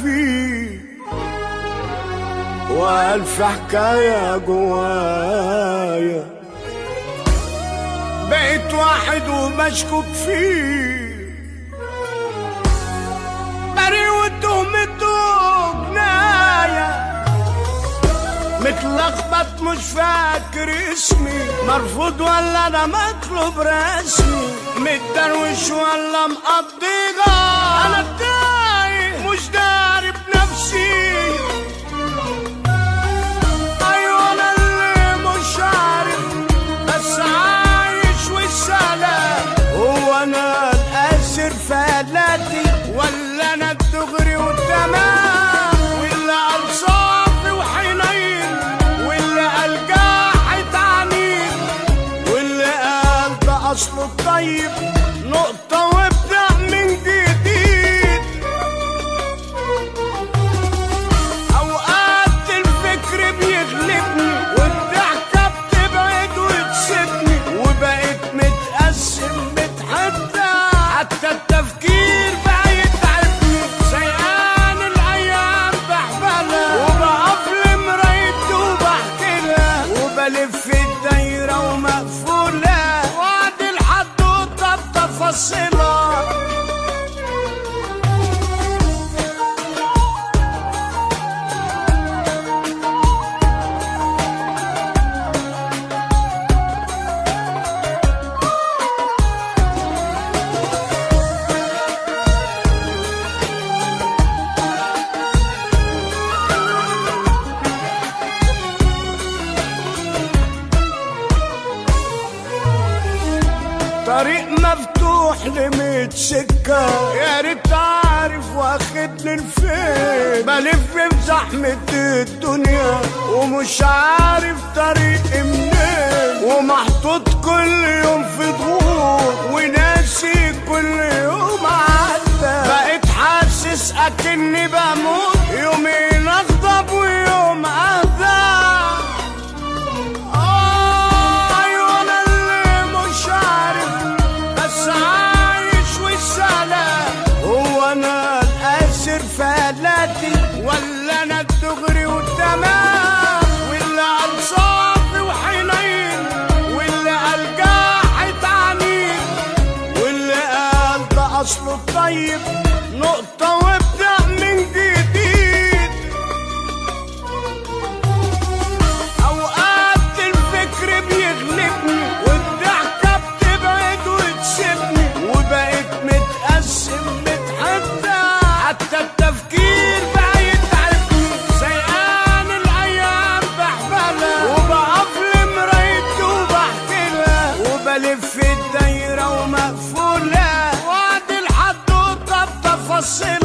فيه والف حكاية جوايا، بقيت واحد ومشكوك فيه، بريء وتهمته جناية، متلخبط مش فاكر اسمي، مرفوض ولا انا مطلوب رسمي، متدروش ولا مقضيها، انا تايه مش داري بنفسي. ايوه انا اللي مش عارف بس عايش والسلام، هو انا الاسر في حالاتي ولا انا الدغري والتمام، واللي قال صافي وحنين واللي قال جاحد عنيد واللي قال ده اصله الطيب نقطة وابدأ من جديد. اوقات الفكر بيغلبني والضحكة بتبعد وتسيبني، وبقيت متقسم متحدى حتى التفكير بقى يتعبني، سيئان الايام بحبلها وبقف لمرايتي وبحكيلها، وبلف الدايرة ومقفولة وعد الحدوتة بتفاصيلها. طريق مفتوح لميت سكة، يا ريت عارف واخدني لفين، بلف بزحمة الدنيا ومش عارف طريقي منين، ومحطوط كل يوم في ضغوط وناسي كل يوم عدى، بقيت حاسس اكني بموت، يومين اغضب ويوم اهدى. في حالاتي ولا انا الدغري والتمام، واللي قال صافي وحنين واللي قال جاحد عنيد واللي قال ده اصله الطيب نقطة وابدأ من جديد. اوقات الفكر بيغلبني والضحكة بتبعد وتسيبني، وبقيت متقسم متحدى حتى التفكير بقى يتعبني، سيئان الايام بحبلها وبقف لمرايتي وبحكيلها، وبلف الدايرة ومقفولة وعد الحدوتة بتفاصيلها.